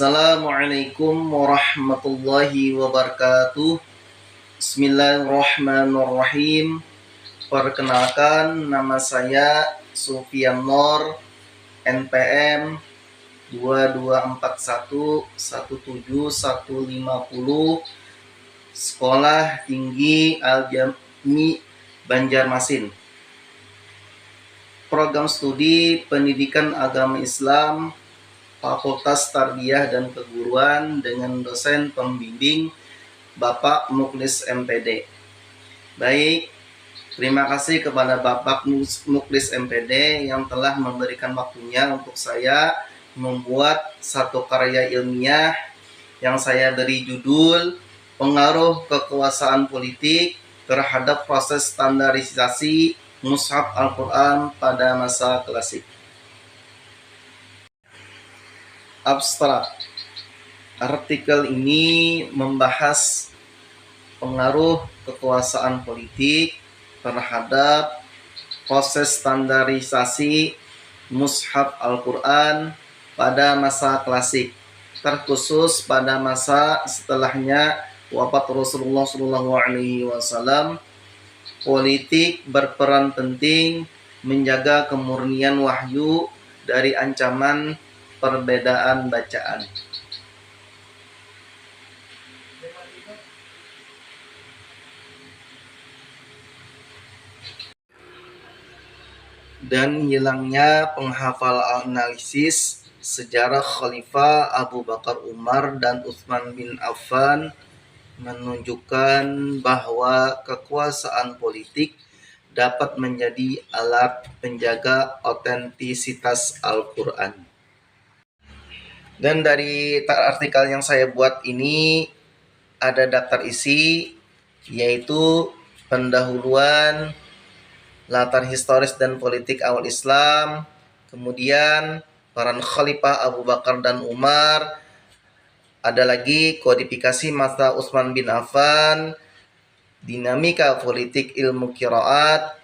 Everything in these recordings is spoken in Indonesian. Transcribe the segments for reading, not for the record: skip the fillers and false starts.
Assalamualaikum warahmatullahi wabarakatuh. Bismillahirrahmanirrahim. Perkenalkan, nama saya Sufian Nur, NPM 224117150, Sekolah Tinggi Al-Jami Banjarmasin. Program studi Pendidikan Agama Islam Fakultas Tarbiyah dan Keguruan dengan dosen pembimbing Bapak Muklis MPD. Baik, terima kasih kepada Bapak Muklis MPD yang telah memberikan waktunya untuk saya membuat satu karya ilmiah yang saya beri judul Pengaruh Kekuasaan Politik terhadap Proses Standarisasi Mushaf Al-Quran pada Masa Klasik. Abstrak. Artikel ini membahas pengaruh kekuasaan politik terhadap proses standarisasi Mushaf Al-Quran pada masa klasik, terkhusus pada masa setelahnya wafat Rasulullah SAW. Politik berperan penting menjaga kemurnian wahyu dari ancaman perbedaan bacaan. Dan hilangnya penghafal analisis sejarah Khalifah Abu Bakar Umar dan Utsman bin Affan menunjukkan bahwa kekuasaan politik dapat menjadi alat penjaga otentisitas Al-Quran. Dan dari artikel yang saya buat ini ada daftar isi, yaitu pendahuluan, latar historis dan politik awal Islam, kemudian peran Khalifah Abu Bakar dan Umar, ada lagi kodifikasi masa Utsman bin Affan, dinamika politik ilmu qiraat,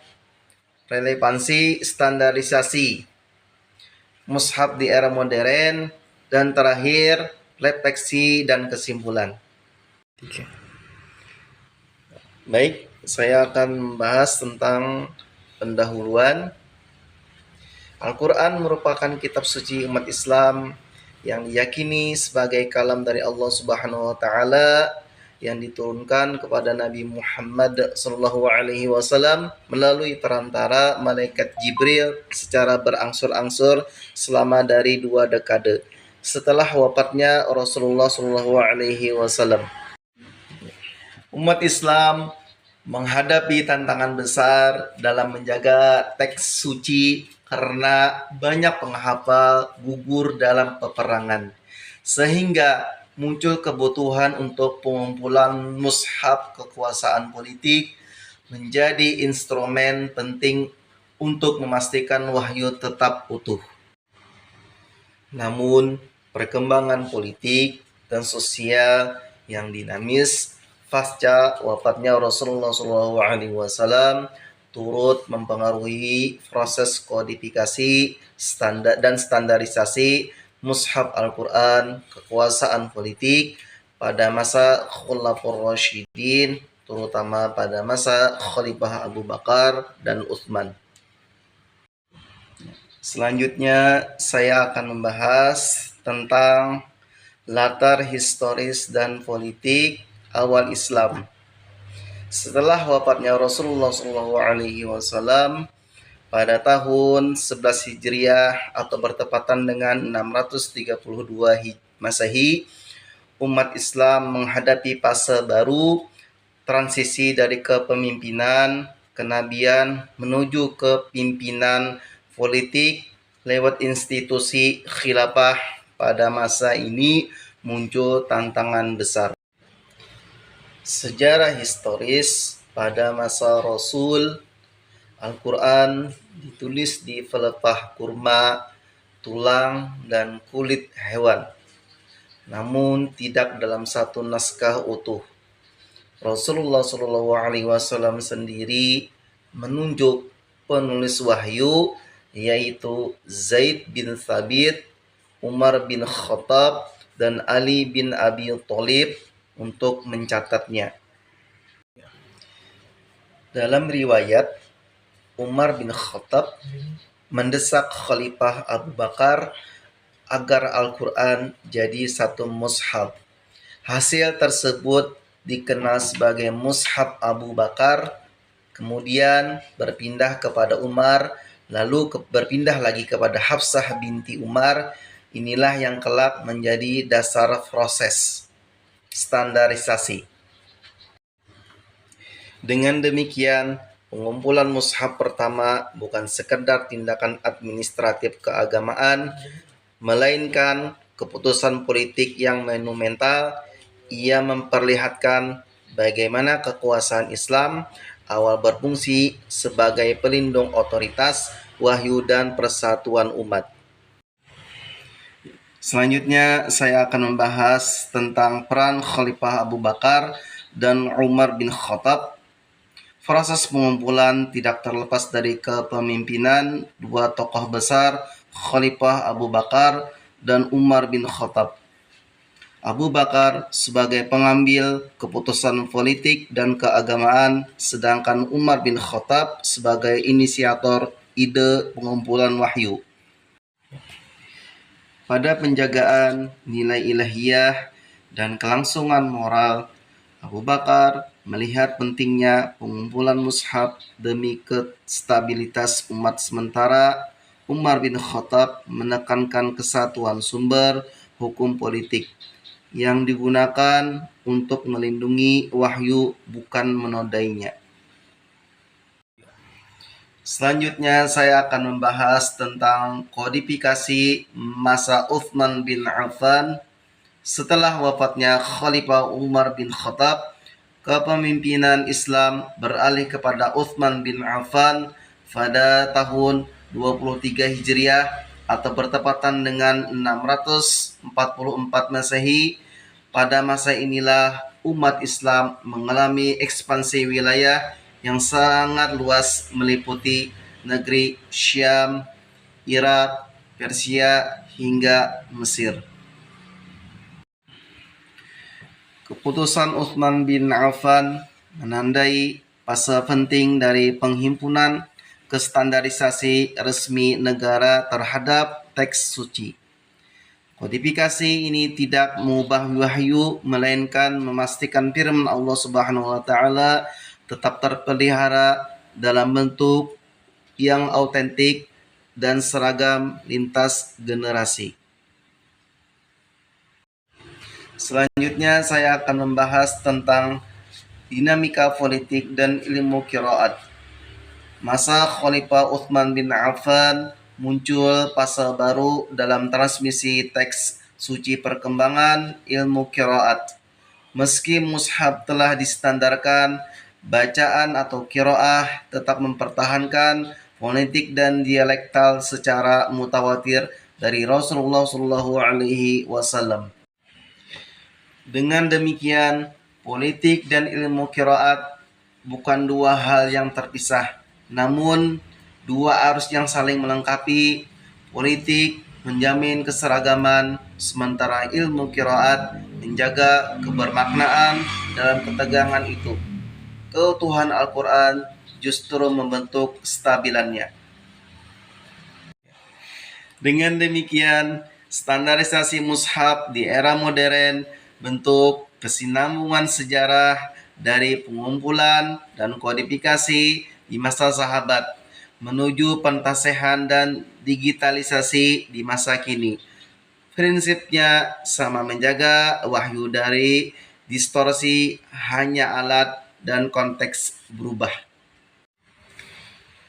relevansi standarisasi mushaf di era modern, dan terakhir refleksi dan kesimpulan. Baik, saya akan membahas tentang pendahuluan. Al-Quran merupakan kitab suci umat Islam yang diyakini sebagai kalam dari Allah Subhanahu wa taala yang diturunkan kepada Nabi Muhammad SAW melalui perantara malaikat Jibril secara berangsur-angsur selama dari 2 dekade setelah wafatnya Rasulullah SAW. Umat Islam menghadapi tantangan besar dalam menjaga teks suci karena banyak penghafal gugur dalam peperangan, sehingga muncul kebutuhan untuk pengumpulan mushaf kekuasaan politik menjadi instrumen penting untuk memastikan wahyu tetap utuh. Namun, perkembangan politik dan sosial yang dinamis pasca wafatnya Rasulullah SAW turut mempengaruhi proses kodifikasi dan standarisasi Mushaf Al-Quran kekuasaan politik pada masa Khulafaur Rasyidin, terutama pada masa Khalifah Abu Bakar dan Utsman. Selanjutnya saya akan membahas tentang latar historis dan politik awal Islam. Setelah wafatnya Rasulullah SAW pada tahun 11 Hijriah atau bertepatan dengan 632 Masehi, umat Islam menghadapi fase baru, transisi dari kepemimpinan kenabian menuju kepimpinan politik lewat institusi khilafah. Pada masa ini muncul tantangan besar. Sejarah historis pada masa Rasul, Al-Quran ditulis di pelepah kurma, tulang, dan kulit hewan, namun tidak dalam satu naskah utuh. Rasulullah SAW sendiri menunjuk penulis wahyu, yaitu Zaid bin Thabit, Umar bin Khattab, dan Ali bin Abi Thalib untuk mencatatnya. Dalam riwayat, Umar bin Khattab mendesak Khalifah Abu Bakar agar Al-Quran jadi satu mushaf. Hasil tersebut dikenal sebagai Mushaf Abu Bakar, kemudian berpindah kepada Umar, lalu berpindah lagi kepada Hafsah binti Umar. Inilah yang kelak menjadi dasar proses standarisasi. Dengan demikian, pengumpulan mushaf pertama bukan sekedar tindakan administratif keagamaan, melainkan keputusan politik yang monumental. Ia memperlihatkan bagaimana kekuasaan Islam awal berfungsi sebagai pelindung otoritas, wahyu, dan persatuan umat. Selanjutnya, saya akan membahas tentang peran Khalifah Abu Bakar dan Umar bin Khattab. Proses pengumpulan tidak terlepas dari kepemimpinan dua tokoh besar, Khalifah Abu Bakar dan Umar bin Khattab. Abu Bakar sebagai pengambil keputusan politik dan keagamaan, sedangkan Umar bin Khattab sebagai inisiator ide pengumpulan wahyu. Pada penjagaan nilai ilahiyah dan kelangsungan moral, Abu Bakar melihat pentingnya pengumpulan mushaf demi stabilitas umat, sementara Umar bin Khattab menekankan kesatuan sumber hukum politik yang digunakan untuk melindungi wahyu, bukan menodainya. Selanjutnya saya akan membahas tentang kodifikasi masa Utsman bin Affan. Setelah wafatnya Khalifah Umar bin Khattab, kepemimpinan Islam beralih kepada Utsman bin Affan pada tahun 23 Hijriah atau bertepatan dengan 644 Masehi. Pada masa inilah umat Islam mengalami ekspansi wilayah yang sangat luas, meliputi negeri Syam, Irak, Persia, hingga Mesir. Keputusan Utsman bin Affan menandai fase penting dari penghimpunan kestandarisasi resmi negara terhadap teks suci. Kodifikasi ini tidak mengubah wahyu, melainkan memastikan firman Allah Subhanahu wa taala tetap terpelihara dalam bentuk yang autentik dan seragam lintas generasi. Selanjutnya saya akan membahas tentang dinamika politik dan ilmu qiraat. Masa Khalifah Utsman bin Affan muncul fase baru dalam transmisi teks suci, perkembangan ilmu qiraat. Meski mushaf telah distandarkan, bacaan atau qiraah tetap mempertahankan fonetik dan dialektal secara mutawatir dari Rasulullah SAW. Dengan demikian, politik dan ilmu qiraat bukan dua hal yang terpisah, namun dua arus yang saling melengkapi. Politik menjamin keseragaman, sementara ilmu qiraat menjaga kebermaknaan dalam ketegangan itu. Keutuhan Al-Quran justru membentuk kestabilannya. Dengan demikian, standarisasi mushaf di era modern bentuk kesinambungan sejarah dari pengumpulan dan kodifikasi di masa sahabat menuju pentasehan dan digitalisasi di masa kini. Prinsipnya sama, menjaga wahyu dari distorsi, hanya alat dan konteks berubah.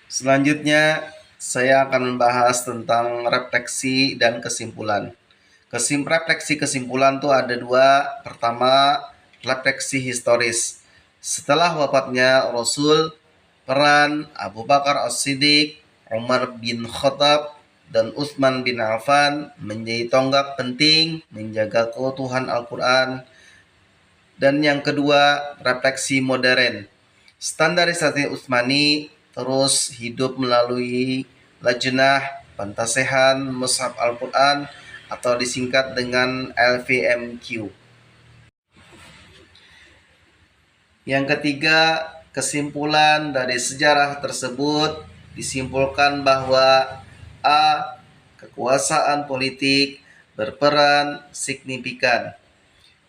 Selanjutnya saya akan membahas tentang refleksi dan kesimpulan. Refleksi kesimpulan itu ada dua. Pertama, refleksi historis. Setelah wafatnya Rasul, peran Abu Bakar As-Siddiq, Umar bin Khattab, dan Utsman bin Affan menjadi tonggak penting menjaga keutuhan Al-Quran. Dan yang kedua, refleksi modern. Standarisasi Utsmani terus hidup melalui lajnah pentasehan mushaf Al-Quran atau disingkat dengan LVMQ. Yang ketiga, kesimpulan dari sejarah tersebut disimpulkan bahwa A. Kekuasaan politik berperan signifikan.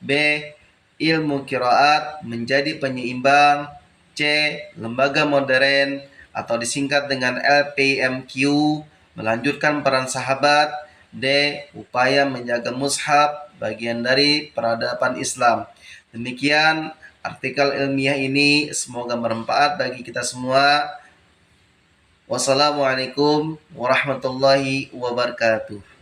B. Ilmu qiraat menjadi penyeimbang. C. Lembaga modern atau disingkat dengan LPMQ melanjutkan peran sahabat. D. Upaya menjaga mushaf, bagian dari peradaban Islam. Demikian artikel ilmiah ini, semoga bermanfaat bagi kita semua. Wassalamualaikum warahmatullahi wabarakatuh.